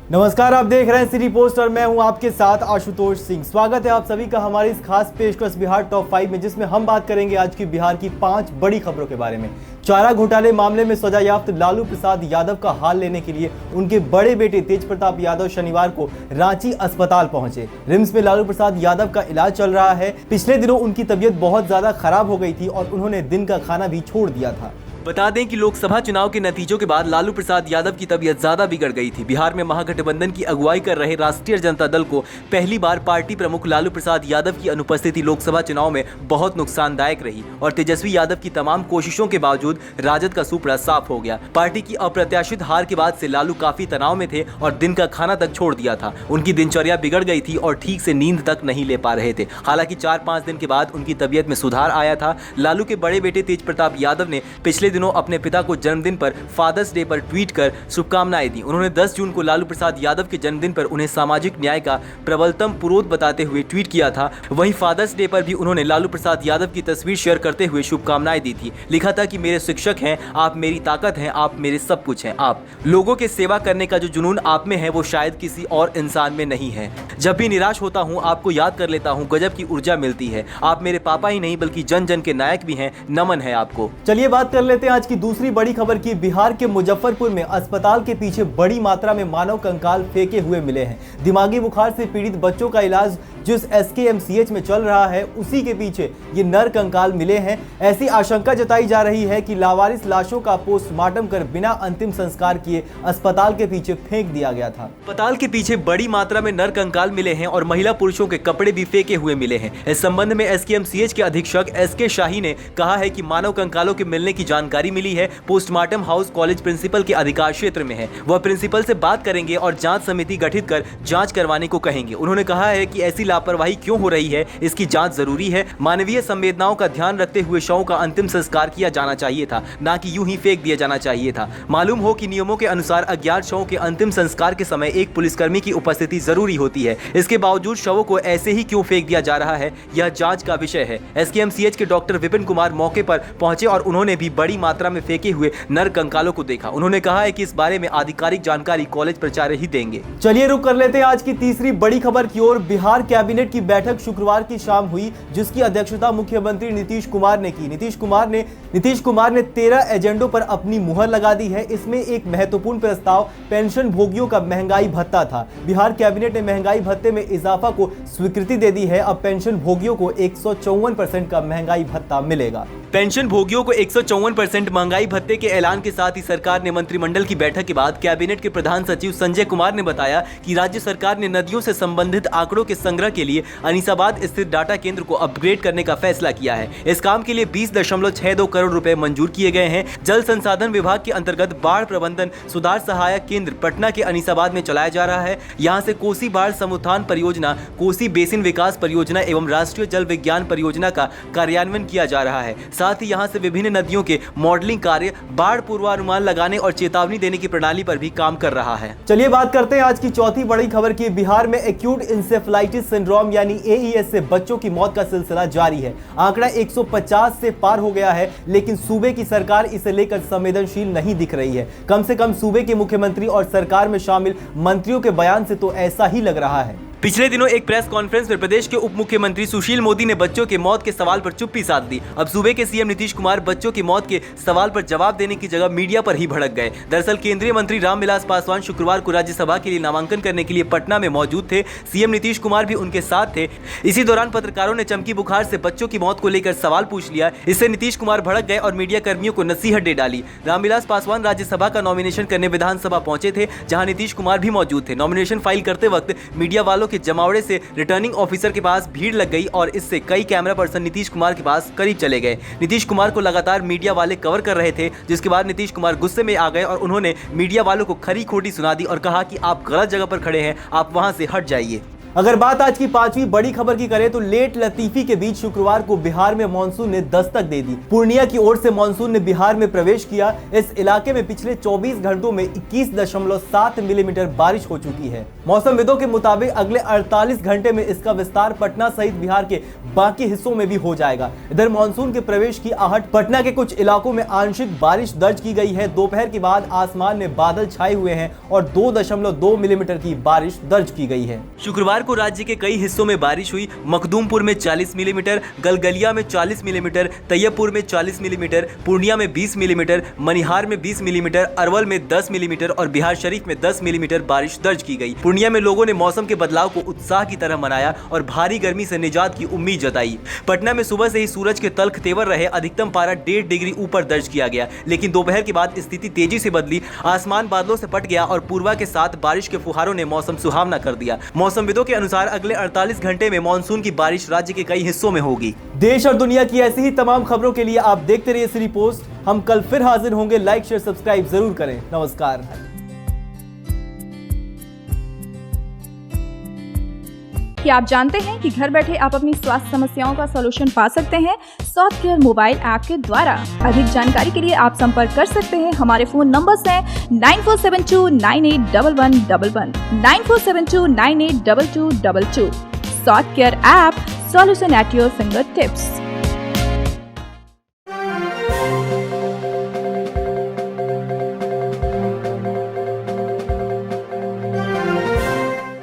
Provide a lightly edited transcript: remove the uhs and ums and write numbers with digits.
नमस्कार, आप देख रहे हैं सिटी पोस्ट और मैं हूं आपके साथ आशुतोष सिंह। स्वागत है आप सभी का हमारी इस खास पेशकश बिहार टॉप 5 में, जिसमें हम बात करेंगे आज की बिहार की 5 बड़ी खबरों के बारे में। चारा घोटाले मामले में सजायाफ्त लालू प्रसाद यादव का हाल लेने के लिए उनके बड़े बेटे तेज प्रताप यादव शनिवार को रांची अस्पताल पहुंचे। रिम्स में लालू प्रसाद यादव का इलाज चल रहा है। पिछले दिनों उनकी तबीयत बहुत ज्यादा खराब हो गई थी और उन्होंने दिन का खाना भी छोड़ दिया था। बता दें कि लोकसभा चुनाव के नतीजों के बाद लालू प्रसाद यादव की तबीयत ज्यादा बिगड़ गई थी। बिहार में महागठबंधन की अगुवाई कर रहे राष्ट्रीय जनता दल को पहली बार पार्टी प्रमुख लालू प्रसाद यादव की अनुपस्थिति लोकसभा चुनाव में बहुत नुकसानदायक रही और तेजस्वी यादव की तमाम कोशिशों के बावजूद राजद का सुपड़ा साफ हो गया। पार्टी की अप्रत्याशित हार के बाद से लालू काफी तनाव में थे और दिन का खाना तक छोड़ दिया था। उनकी दिनचर्या बिगड़ गई थी और ठीक से नींद तक नहीं ले पा रहे थे। हालांकि 4-5 दिन के बाद उनकी तबीयत में सुधार आया था। लालू के बड़े बेटे तेज प्रताप यादव ने पिछले दिनों अपने पिता को जन्मदिन पर फादर्स डे पर ट्वीट कर शुभकामनाएं दी। उन्होंने 10 जून को लालू प्रसाद यादव के जन्मदिन पर उन्हें सामाजिक न्याय का प्रबलतम पुरोध बताते हुए ट्वीट किया था। वहीं फादर्स डे पर भी उन्होंने लालू प्रसाद यादव की तस्वीर शेयर करते हुए शुभकामनाएं दी थी। लिखा था कि मेरे शिक्षक हैं, आप मेरी ताकत हैं, आप मेरे सब कुछ हैं। आप लोगों के सेवा करने का जो जुनून आप में है वो शायद किसी और इंसान में नहीं है। जब भी निराश होता हूँ आपको याद कर लेता हूँ, गजब की ऊर्जा मिलती है। आप मेरे पापा ही नहीं बल्कि जन जन के नायक भी हैं। नमन है आपको। चलिए बात कर लेते हैं आज की दूसरी बड़ी खबर की। बिहार के मुजफ्फरपुर में अस्पताल के पीछे बड़ी मात्रा में मानव कंकाल फेंके हुए मिले हैं। दिमागी बुखार से पीड़ित बच्चों का इलाज जिस SKMCH में चल रहा है उसी के पीछे ये नर कंकाल मिले हैं। ऐसी आशंका जताई जा रही है कि लावारिस लाशों का पोस्टमार्टम कर बिना अंतिम संस्कार किए अस्पताल के पीछे फेंक दिया गया था। अस्पताल के पीछे बड़ी मात्रा में नर कंकाल मिले हैं और महिला पुरुषों के कपड़े भी फेंके हुए मिले हैं। इस संबंध में SKMCH के अधीक्षक SK शाही ने कहा है कि मानव कंकालों के मिलने की जानकारी मिली है। पोस्टमार्टम हाउस कॉलेज प्रिंसिपल के अधिकार क्षेत्र में है। वह प्रिंसिपल से बात करेंगे और जांच समिति गठित कर जांच करवाने को कहेंगे। उन्होंने कहा है कि ऐसी लापरवाही क्यों हो रही है, इसकी जांच जरूरी है। मानवीय संवेदनाओं का ध्यान रखते हुए शवों का अंतिम संस्कार किया जाना चाहिए था, ना कि यूं ही फेंक दिया जाना चाहिए था। मालूम हो कि नियमों के अनुसार अज्ञात शवों के अंतिम संस्कार के समय एक पुलिसकर्मी की उपस्थिति जरूरी होती है। इसके बावजूद शवों को ऐसे ही क्यों फेंक दिया जा रहा है, यह जांच का विषय है। SKMCH के डॉक्टर विपिन कुमार मौके पर पहुंचे और उन्होंने भी बड़ी मात्रा में फेंके हुए नर कंकालों को देखा। उन्होंने कहा है कि इस बारे में आधिकारिक जानकारी कॉलेज प्राचार्य ही देंगे। चलिए रुक कर लेते हैं आज की तीसरी बड़ी खबर की ओर। बिहार कैबिनेट की बैठक शुक्रवार की शाम हुई, जिसकी अध्यक्षता मुख्यमंत्री नीतीश कुमार ने की। नीतीश कुमार ने 13 एजेंडों पर अपनी मुहर लगा दी है। इसमें एक महत्वपूर्ण प्रस्ताव पेंशन भोगियों का महंगाई भत्ता था। बिहार कैबिनेट ने महंगाई भत्ते में इजाफा को स्वीकृति दे दी है। अब पेंशन भोगियों को 154% का महंगाई भत्ता मिलेगा। पेंशन भोगियों को 154% महंगाई भत्ते के ऐलान के साथ ही सरकार ने मंत्रिमंडल की बैठक के बाद कैबिनेट के प्रधान सचिव संजय कुमार ने बताया कि राज्य सरकार ने नदियों से संबंधित आंकड़ों के संग्रह के लिए अनीसाबाद स्थित डाटा केंद्र को अपग्रेड करने का फैसला किया है। इस काम के लिए 20.62 करोड़ रुपए मंजूर किए गए हैं। जल संसाधन विभाग के अंतर्गत बाढ़ प्रबंधन सुधार सहायक केंद्र पटना के अनीसाबाद में चलाया जा रहा है। यहाँ से कोसी बाढ़ समुत्थान परियोजना, कोसी बेसिन विकास परियोजना एवं राष्ट्रीय जल विज्ञान परियोजना का कार्यान्वयन किया जा रहा है। साथ ही यहां से विभिन्न नदियों के मॉडलिंग कार्य, बाढ़ पूर्वानुमान लगाने और चेतावनी देने की प्रणाली पर भी काम कर रहा है। चलिए बात करते हैं आज की चौथी बड़ी खबर की। बिहार में एक्यूट इंसेफेलाइटिस सिंड्रोम यानी AES से बच्चों की मौत का सिलसिला जारी है। आंकड़ा 150 से पार हो गया है, लेकिन सूबे की सरकार इसे लेकर संवेदनशील नहीं दिख रही है। कम से कम सूबे के मुख्यमंत्री और सरकार में शामिल मंत्रियों के बयान से तो ऐसा ही लग रहा है। पिछले दिनों एक प्रेस कॉन्फ्रेंस में प्रदेश के उप मुख्यमंत्री सुशील मोदी ने बच्चों के मौत के सवाल पर चुप्पी साध दी। अब सूबे के CM नीतीश कुमार बच्चों की मौत के सवाल पर जवाब देने की जगह मीडिया पर ही भड़क गए। दरअसल केंद्रीय मंत्री रामविलास पासवान शुक्रवार को राज्यसभा के लिए नामांकन करने के लिए पटना में मौजूद थे। CM नीतीश कुमार भी उनके साथ थे। इसी दौरान पत्रकारों ने चमकी बुखार से बच्चों की मौत को लेकर सवाल पूछ लिया। इससे नीतीश कुमार भड़क गए और मीडिया कर्मियों को नसीहत दे डाली। रामविलास पासवान राज्यसभा का नॉमिनेशन करने विधानसभा पहुंचे थे, जहां नीतीश कुमार भी मौजूद थे। नॉमिनेशन फाइल करते वक्त मीडिया वालों के जमावड़े से रिटर्निंग ऑफिसर के पास भीड़ लग गई और इससे कई कैमरा पर्सन नीतीश कुमार के पास करीब चले गए। नीतीश कुमार को लगातार मीडिया वाले कवर कर रहे थे, जिसके बाद नीतीश कुमार गुस्से में आ गए और उन्होंने मीडिया वालों को खरी खोटी सुना दी और कहा कि आप गलत जगह पर खड़े हैं, आप वहां से हट जाइए। अगर बात आज की पांचवी बड़ी खबर की करें तो लेट लतीफी के बीच शुक्रवार को बिहार में मानसून ने दस्तक दे दी। पूर्णिया की ओर से मानसून ने बिहार में प्रवेश किया। इस इलाके में पिछले 24 घंटों में 21.7 मिलीमीटर बारिश हो चुकी है। मौसमविदों के मुताबिक अगले 48 घंटे में इसका विस्तार पटना सहित बिहार के बाकी हिस्सों में भी हो जाएगा। इधर मानसून के प्रवेश की आहट पटना के कुछ इलाकों में आंशिक बारिश दर्ज की गई है। दोपहर के बाद आसमान में बादल छाए हुए हैं और 2.2 मिलीमीटर की बारिश दर्ज की गई है। शुक्रवार को राज्य के कई हिस्सों में बारिश हुई। मखदूमपुर में 40 मिलीमीटर, गलगलिया में 40 मिलीमीटर, तैयबपुर में 40 मिलीमीटर, पूर्णिया में 20 मिलीमीटर, मनिहार में 20 मिलीमीटर, अरवल में 10 मिलीमीटर और बिहार शरीफ में 10 मिलीमीटर बारिश दर्ज की गई। पूर्णिया में लोगों ने मौसम के बदलाव को उत्साह की तरह मनाया और भारी गर्मी से निजात की उम्मीद जताई। पटना में सुबह से ही सूरज के तल्ख तेवर रहे। अधिकतम पारा 1.5 डिग्री ऊपर दर्ज किया गया, लेकिन दोपहर के बाद स्थिति तेजी से बदली। आसमान बादलों से पट गया और पूर्वा के साथ बारिश के फुहारों ने मौसम सुहावना कर दिया। मौसमविदों के अनुसार अगले 48 घंटे में मानसून की बारिश राज्य के कई हिस्सों में होगी। देश और दुनिया की ऐसी ही तमाम खबरों के लिए आप देखते रहिए सिटी पोस्ट। हम कल फिर हाजिर होंगे। लाइक शेयर सब्सक्राइब जरूर करें। नमस्कार। क्या आप जानते हैं कि घर बैठे आप अपनी स्वास्थ्य समस्याओं का सलूशन पा सकते हैं सॉफ्ट केयर मोबाइल ऐप के द्वारा। अधिक जानकारी के लिए आप संपर्क कर सकते हैं। हमारे फोन नंबर्स हैं 9472981111, 9472982222। Soft care app, solution at your finger tips.